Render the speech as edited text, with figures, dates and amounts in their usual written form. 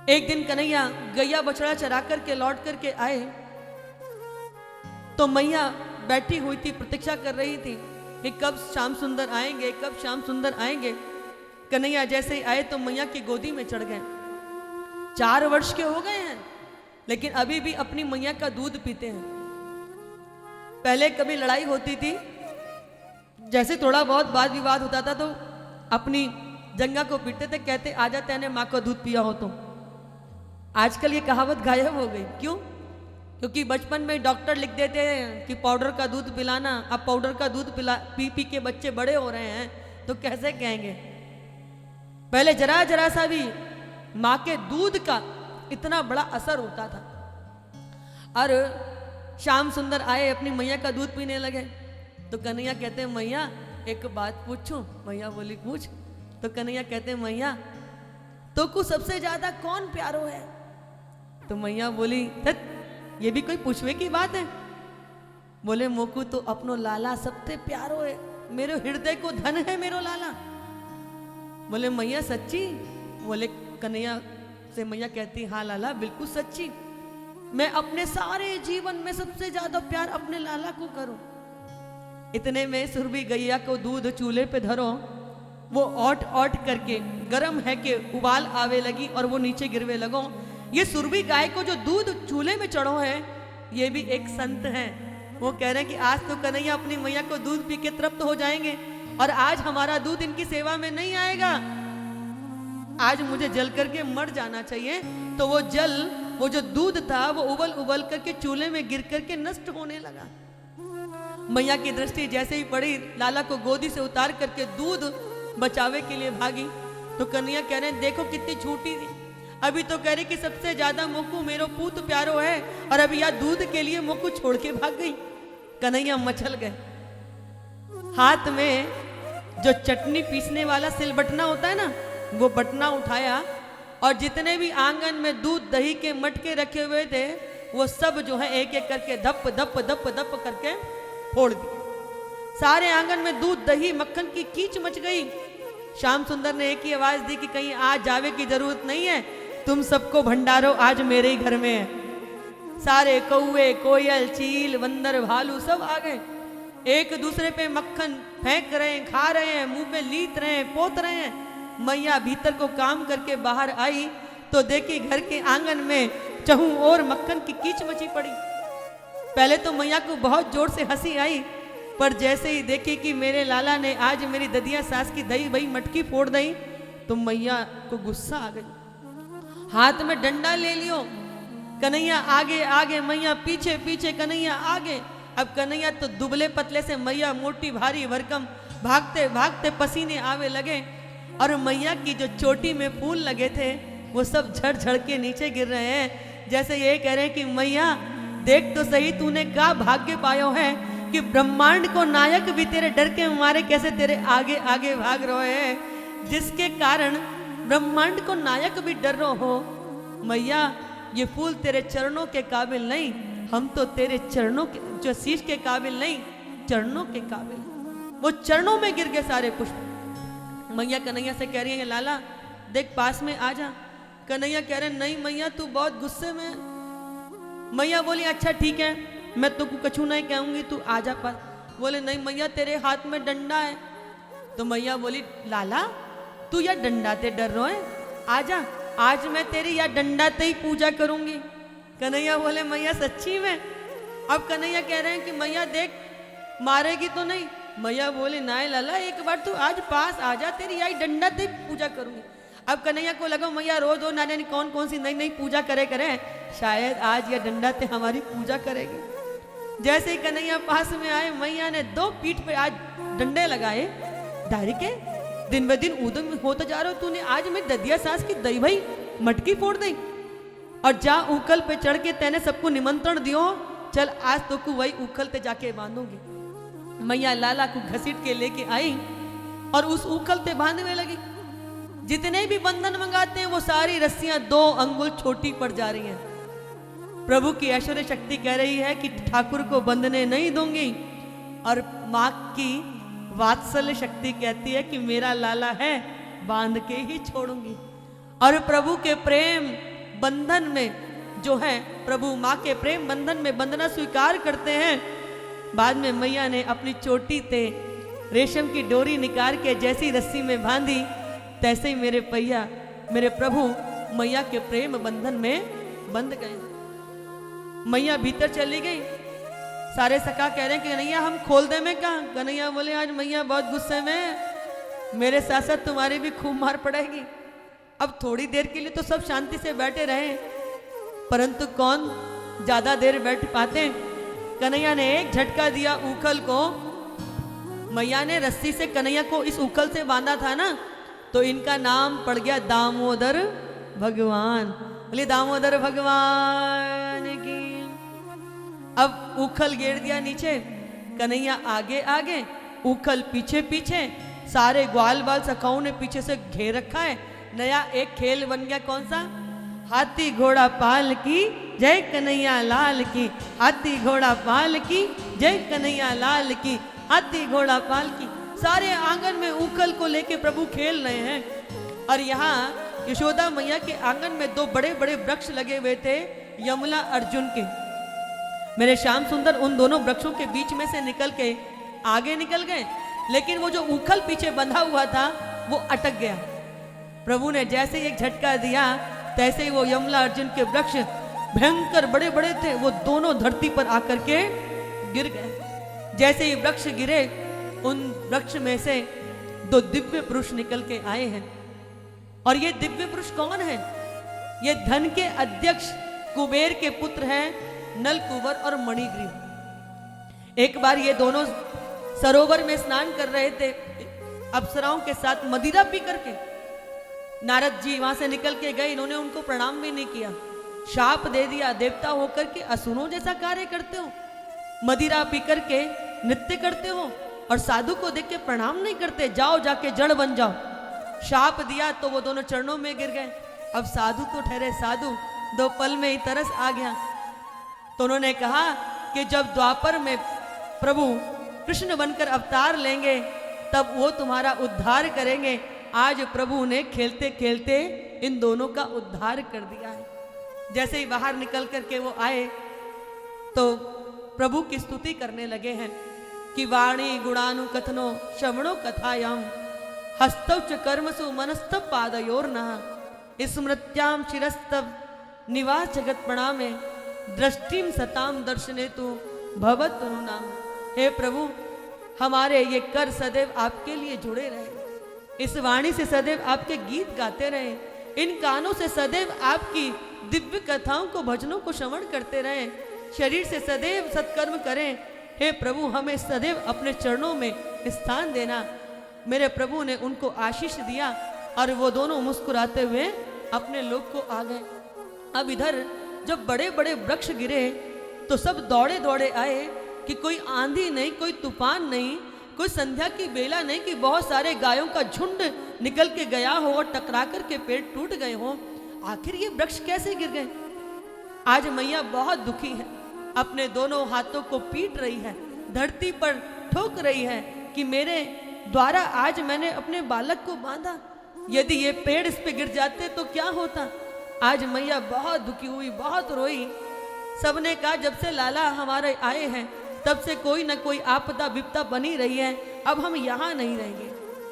एक दिन कन्हैया गैया बछड़ा चरा करके लौट करके आए तो मैया बैठी हुई थी, प्रतीक्षा कर रही थी कि कब श्याम सुंदर आएंगे, कब श्याम सुंदर आएंगे। कन्हैया जैसे ही आए तो मैया की गोदी में चढ़ गए। 4 वर्ष के हो गए हैं लेकिन अभी भी अपनी मैया का दूध पीते हैं। पहले कभी लड़ाई होती थी, जैसे थोड़ा बहुत वाद विवाद होता था तो अपनी जंगा को पीटते थे, कहते आजा तेने माँ का दूध पिया हो। तो आजकल ये कहावत गायब हो गई। क्यों? क्योंकि बचपन में डॉक्टर लिख देते हैं कि पाउडर का दूध पिलाना। अब पाउडर का दूध पी पी के बच्चे बड़े हो रहे हैं तो कैसे कहेंगे। पहले जरा जरा सा भी माँ के दूध का इतना बड़ा असर होता था। और श्याम सुंदर आए, अपनी मैया का दूध पीने लगे तो कन्हैया कहते हैं मैया एक बात पूछूं। मैया बोली पूछ। तो कन्हैया कहते हैं मैया तो को सबसे ज्यादा कौन प्यारो है? तो मैया बोली ये भी कोई पूछवे की बात है? बोले मोकू तो अपनो लाला सबसे प्यारो है, मेरे हृदय को धन है मेरो लाला। बोले मैया सच्ची? बोले कन्हैया से मैया कहती हाँ लाला बिल्कुल सच्ची, मैं अपने सारे जीवन में सबसे ज्यादा प्यार अपने लाला को करूं। इतने में सुरभि गैया को दूध चूल्हे पे धरो, वो ओट ओट करके गरम है कि उबाल आवे लगी और वो नीचे गिरवे लगो। ये सुरभि गाय को जो दूध चूल्हे में चढ़ो है, ये भी एक संत है। वो कह रहे हैं कि आज तो कन्हैया अपनी मैया को दूध पी के तृप्त हो जाएंगे और आज हमारा दूध इनकी सेवा में नहीं आएगा, आज मुझे जल करके मर जाना चाहिए। तो वो जल, वो जो दूध था वो उबल उबल करके चूल्हे में गिर करके नष्ट होने लगा। मैया की दृष्टि जैसे ही पड़ी, लाला को गोदी से उतार करके दूध बचावे के लिए भागी। तो कन्हैया कह रहे हैं देखो कितनी झूठी थी, अभी तो कह रही कि सबसे ज्यादा मोकू मेरो पूत प्यारो है और अभी यह दूध के लिए मोकू छोड़ के भाग गई। कन्हैया मचल गए। हाथ में जो चटनी पीसने वाला सिल बटना होता है ना, वो बटना उठाया और जितने भी आंगन में दूध दही के मटके रखे हुए थे वो सब जो है एक एक करके धप धप धप धप करके फोड़ दिए। सारे आंगन में दूध दही मक्खन की कीच मच गई। श्याम सुंदर ने एक ही आवाज दी कि कहीं आज जावे की जरूरत नहीं है, तुम सबको भंडारो आज मेरे ही घर में है। सारे कौवे कोयल चील बंदर भालू सब आ गए, एक दूसरे पे मक्खन फेंक रहे हैं, खा रहे हैं, मुंह पे लीत रहे हैं, पोत रहे हैं। मैया भीतर को काम करके बाहर आई तो देखी घर के आंगन में चहु और मक्खन की कीच मची पड़ी। पहले तो मैया को बहुत जोर से हंसी आई, पर जैसे ही देखी कि मेरे लाला ने आज मेरी ददिया सास की दही बही मटकी फोड़ दी तो मैया को गुस्सा आ गई। हाथ में डंडा ले लियो, कन्हैया आगे आगे मैया पीछे पीछे कन्हैया आगे। अब कन्हैया तो दुबले पतले से, मैया मोटी भारी भरकम, भागते भागते पसीने आवे लगे और मैया की जो चोटी में फूल लगे थे वो सब झड़ झड़ के नीचे गिर रहे हैं। जैसे ये कह रहे हैं कि मैया देख तो सही तूने क्या भाग्य पायो है कि ब्रह्मांड को नायक भी तेरे डर के मारे कैसे तेरे आगे आगे भाग रहे हैं, जिसके कारण ब्रह्मांड को नायक भी डर रहे हो। मैया ये फूल तेरे चरणों के काबिल नहीं, हम तो तेरे चरणों के जो शीश के काबिल नहीं, चरणों के काबिल। वो चरणों में गिर गए सारे पुष्प। मैया कन्हैया से कह रही है लाला देख पास में आ जा। कन्हैया कह रहे नहीं मैया तू बहुत गुस्से में। मैया बोली अच्छा ठीक है, मैं तुमको कछु नहीं कहूंगी, तू आ जा पास। बोले नहीं मैया तेरे हाथ में डंडा है। तो मैया बोली लाला तू या डंडा ते डर रहा है, आजा आज मैं तेरी या डंडा ते ही पूजा करूंगी। कन्हैया बोले मैया सच्ची में? अब कन्हैया कह रहे हैं कि मैया देख मारेगी तो नहीं? मैया बोले ना लाला एक बार तू आज पास आजा, तेरी या डंडा ते पूजा करूंगी। अब कन्हैया को लगा मैया रोज रोज नाने कौन कौन सी नई नई पूजा करे शायद आज या डंडा ते हमारी पूजा करेगी। जैसे ही कन्हैया पास में आए मैया ने 2 पीठ पे आज डंडे लगाए। दारी के दिन ब दिन उदम होता जा रहा हो, तूने आज मैं ददिया सास की दही भाई मटकी फोड़ दी और जा उखल पे चढ़ के तेने सबको निमंत्रण दियो, चल आज तो को वही उखल पे जाके बांधूंगी। मैया लाला को घसीट के लेके आई और उस उखल पे बांधने लगी। जितने भी बंधन मंगाते हैं वो सारी रस्सियां 2 अंगुल छोटी पड़ जा रही हैं। प्रभु की ऐश्वर्य शक्ति कह रही है कि ठाकुर को बंधने नहीं दूंगी, और माँ की वात्सल्य शक्ति कहती है कि मेरा लाला है बांध के ही छोड़ूंगी। और प्रभु के प्रेम बंधन में जो है प्रभु माँ के प्रेम बंधन में बंधना स्वीकार करते हैं। बाद में मैया ने अपनी चोटी से रेशम की डोरी निकाल के जैसी रस्सी में बांधी, तैसे ही मेरे पैया मेरे प्रभु मैया के प्रेम बंधन में बंध गए। मैया भीतर चली गई। सारे सखा कह रहे हैं कि कन्हैया हम खोल दे में कहा। कन्हैया बोले आज मैया बहुत गुस्से में है, मेरे साथ साथ तुम्हारी भी खूब मार पड़ेगी। अब थोड़ी देर के लिए तो सब शांति से बैठे रहे, परंतु कौन ज्यादा देर बैठ पाते। कन्हैया ने एक झटका दिया उखल को। मैया ने रस्सी से कन्हैया को इस उखल से बांधा था ना, तो इनका नाम पड़ गया दामोदर भगवान। बोले दामोदर भगवान की। अब उखल गिर दिया नीचे, कन्हैया आगे आगे, उखल पीछे पीछे, सारे ग्वाल बाल सखाओं ने पीछे से घेर रखा है। नया एक खेल बन गया, कौन सा? हाथी घोड़ा पाल की जय कन्हैया लाल की, हाथी घोड़ा पाल की जय कन्हैया लाल की, हाथी घोड़ा पाल की। सारे आंगन में उखल को लेके प्रभु खेल रहे हैं। और यहाँ यशोदा मैया के आंगन में दो बड़े बड़े वृक्ष लगे हुए थे, यमला अर्जुन के। मेरे श्याम सुंदर उन दोनों वृक्षों के बीच में से निकल के आगे निकल गए, लेकिन वो जो उखल पीछे बंधा हुआ था वो अटक गया। प्रभु ने जैसे ही एक झटका दिया, तैसे ही वो यमला अर्जुन के वृक्ष भयंकर बड़े बड़े थे, वो दोनों धरती पर आकर के गिर गए। जैसे ही वृक्ष गिरे, उन वृक्ष में से दो दिव्य पुरुष निकल के आए हैं। और ये दिव्य पुरुष कौन है? ये धन के अध्यक्ष कुबेर के पुत्र हैं नलकुबर और मणिग्रीव। एक बार ये दोनों सरोवर में स्नान कर रहे थे अप्सराओं के साथ मदिरा पी करके। नारद जी वहां से निकल के गए, इन्होंने उनको प्रणाम भी नहीं किया, शाप दे दिया, देवता होकर के असुरों जैसा कार्य करते हो, मदिरा पी करके नृत्य करते हो और साधु को देख के प्रणाम नहीं करते, जाओ जाके जड़ बन जाओ। शाप दिया तो वो दोनों चरणों में गिर गए। अब साधु तो ठहरे साधु, दो पल में ही तरस आ गया। तो उन्होंने कहा कि जब द्वापर में प्रभु कृष्ण बनकर अवतार लेंगे तब वो तुम्हारा उद्धार करेंगे। आज प्रभु ने खेलते खेलते इन दोनों का उद्धार कर दिया है। जैसे ही बाहर निकल करके वो आए तो प्रभु की स्तुति करने लगे हैं कि वाणी गुणानु कथनो श्रवणो कथायाम हस्तौ च कर्मसु मनस्तव पादयोर्नः स्मृत्याम शिरस्तव निवास जगत प्रणामे दृष्टिम सताम दर्शने तु भवत नाम। हे प्रभु, हमारे ये कर सदैव आपके लिए जुड़े रहे, इस वाणी से सदैव आपके गीत गाते रहे, इन कानों से सदैव आपकी दिव्य कथाओं को भजनों को श्रवण करते रहे, शरीर से सदैव सत्कर्म करें। हे प्रभु, हमें सदैव अपने चरणों में स्थान देना। मेरे प्रभु ने उनको आशीष दिया और वो दोनों मुस्कुराते हुए अपने लोक को आ गए। अब इधर जब बड़े बड़े वृक्ष गिरे तो सब दौड़े दौड़े आए कि कोई आंधी नहीं, कोई तूफान नहीं, कोई संध्या की बेला नहीं कि बहुत सारे गायों का झुंड निकल के गया हो और टकरा कर के पेड़ टूट गए हो। आखिर ये वृक्ष कैसे गिर गए? आज मैया बहुत दुखी है, अपने दोनों हाथों को पीट रही है, धरती पर ठोक रही है कि मेरे द्वारा आज मैंने अपने बालक को बांधा, यदि ये पेड़ इस पे गिर जाते तो क्या होता। आज मैया बहुत दुखी हुई, बहुत रोई। सबने कहा जब से लाला हमारे आए हैं तब से कोई न कोई आपदा विपदा बनी रही है, अब हम यहाँ नहीं रहेंगे।